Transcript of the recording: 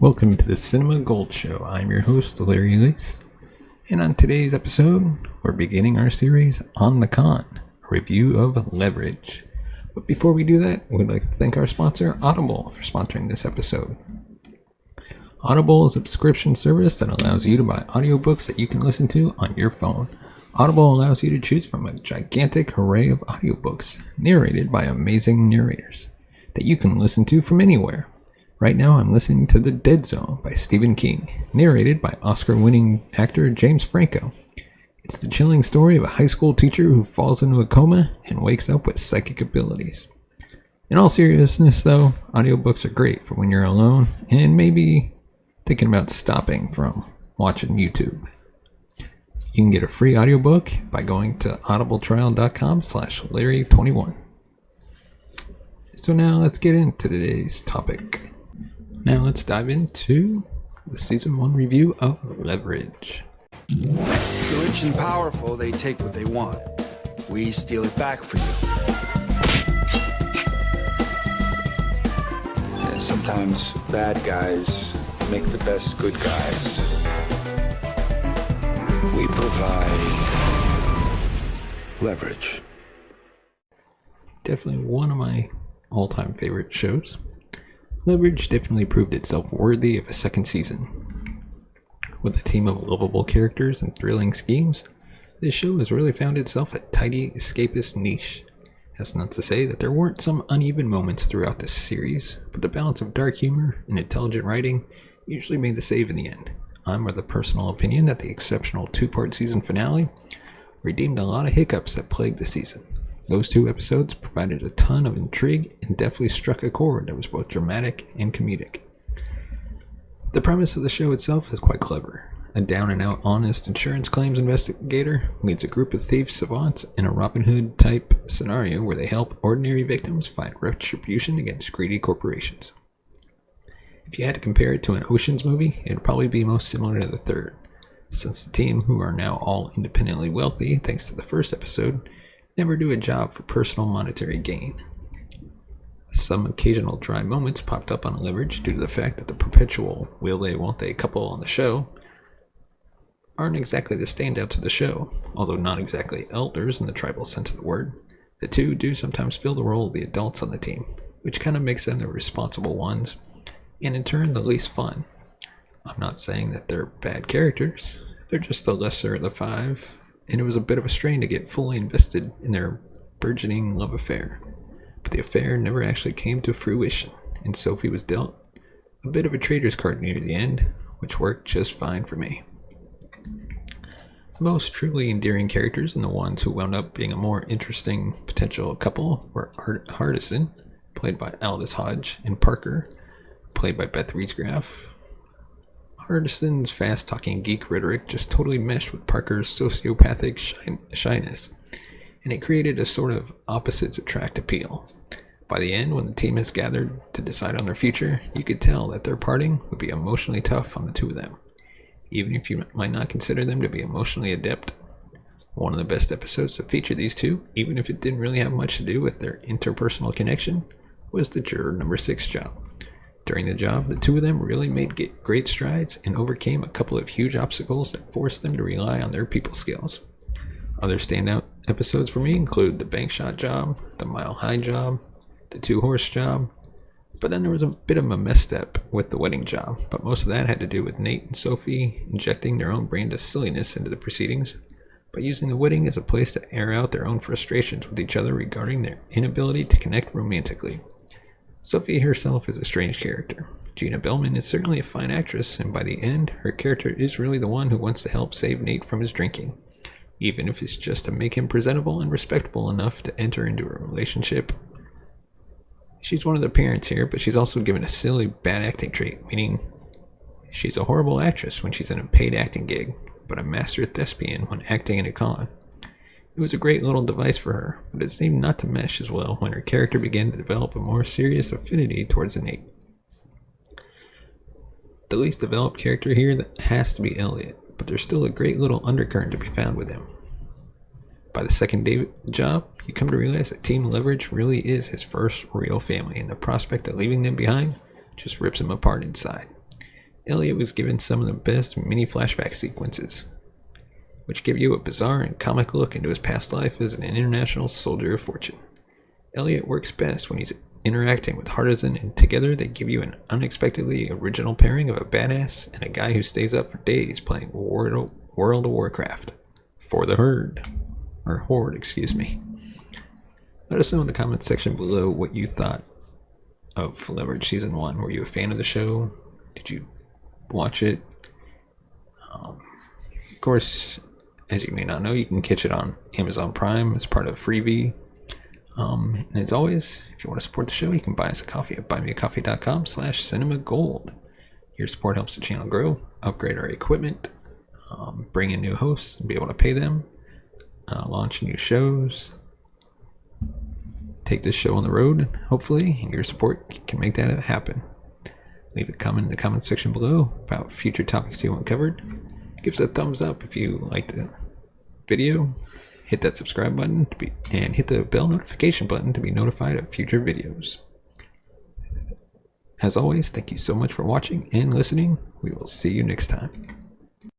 Welcome to the Cinema Gold Show. I'm your host, Larry Lease, and on today's episode, we're beginning our series On the Con, a review of Leverage. But before we do that, we'd like to thank our sponsor, Audible, for sponsoring this episode. Audible is a subscription service that allows you to buy audiobooks that you can listen to on your phone. Audible allows you to choose from a gigantic array of audiobooks, narrated by amazing narrators, that you can listen to from anywhere. Right now I'm listening to The Dead Zone by Stephen King, narrated by Oscar-winning actor James Franco. It's the chilling story of a high school teacher who falls into a coma and wakes up with psychic abilities. In all seriousness though, audiobooks are great for when you're alone and maybe thinking about stopping from watching YouTube. You can get a free audiobook by going to audibletrial.com/Larry21. So now let's get into today's topic. Now let's dive into the Season 1 review of Leverage. The rich and powerful, they take what they want. We steal it back for you. And sometimes bad guys make the best good guys. We provide leverage. Definitely one of my all-time favorite shows. Leverage definitely proved itself worthy of a second season. With a team of lovable characters and thrilling schemes, this show has really found itself a tidy escapist niche. That's not to say that there weren't some uneven moments throughout this series, but the balance of dark humor and intelligent writing usually made the save in the end. I'm of the personal opinion that the exceptional two-part season finale redeemed a lot of hiccups that plagued the season. Those two episodes provided a ton of intrigue and deftly struck a chord that was both dramatic and comedic. The premise of the show itself is quite clever. A down-and-out honest insurance claims investigator leads a group of thief savants in a Robin Hood type scenario where they help ordinary victims find retribution against greedy corporations. If you had to compare it to an Ocean's movie, it would probably be most similar to the third, since the team, who are now all independently wealthy thanks to the first episode, never do a job for personal monetary gain. Some occasional dry moments popped up on Leverage due to the fact that the perpetual will they won't they couple on the show aren't exactly the standouts of the show, although not exactly elders in the tribal sense of the word. The two do sometimes fill the role of the adults on the team, which kind of makes them the responsible ones, and in turn the least fun. I'm not saying that they're bad characters, they're just the lesser of the five, and it was a bit of a strain to get fully invested in their burgeoning love affair. But the affair never actually came to fruition, and Sophie was dealt a bit of a traitor's card near the end, which worked just fine for me. The most truly endearing characters and the ones who wound up being a more interesting potential couple were Hardison, played by Aldis Hodge, and Parker, played by Beth Riesgraf. Hardison's fast-talking geek rhetoric just totally meshed with Parker's sociopathic shyness, and it created a sort of opposites attract appeal. By the end, when the team has gathered to decide on their future, you could tell that their parting would be emotionally tough on the two of them, even if you might not consider them to be emotionally adept. One of the best episodes to feature these two, even if it didn't really have much to do with their interpersonal connection, was the Juror Number 6 job. During the job, the two of them really made great strides and overcame a couple of huge obstacles that forced them to rely on their people skills. Other standout episodes for me include the bank shot job, the mile high job, the 2-horse job, but then there was a bit of a misstep with the wedding job, but most of that had to do with Nate and Sophie injecting their own brand of silliness into the proceedings by using the wedding as a place to air out their own frustrations with each other regarding their inability to connect romantically. Sophie herself is a strange character. Gina Bellman is certainly a fine actress, and by the end, her character is really the one who wants to help save Nate from his drinking, even if it's just to make him presentable and respectable enough to enter into a relationship. She's one of the parents here, but she's also given a silly bad acting trait, meaning she's a horrible actress when she's in a paid acting gig, but a master thespian when acting in a con. It was a great little device for her, but it seemed not to mesh as well when her character began to develop a more serious affinity towards Nate. The least developed character here has to be Elliot, but there's still a great little undercurrent to be found with him. By the second day job, you come to realize that Team Leverage really is his first real family, and the prospect of leaving them behind just rips him apart inside. Elliot was given some of the best mini flashback sequences, which give you a bizarre and comic look into his past life as an international soldier of fortune. Elliot works best when he's interacting with Hardison, and together they give you an unexpectedly original pairing of a badass and a guy who stays up for days playing World of Warcraft. For the Horde. Or Horde, excuse me. Let us know in the comments section below what you thought of Leverage Season 1. Were you a fan of the show? Did you watch it? Of course, as you may not know, you can catch it on Amazon Prime as part of Freebie. And as always, if you want to support the show, you can buy us a coffee at buymeacoffee.com/cinemagold. Your support helps the channel grow, upgrade our equipment, bring in new hosts, and be able to pay them, launch new shows, take this show on the road. Hopefully, your support can make that happen. Leave a comment in the comment section below about future topics you want covered. Give us a thumbs up if you liked the video. Hit that subscribe button and hit the bell notification button to be notified of future videos. As always, thank you so much for watching and listening. We will see you next time.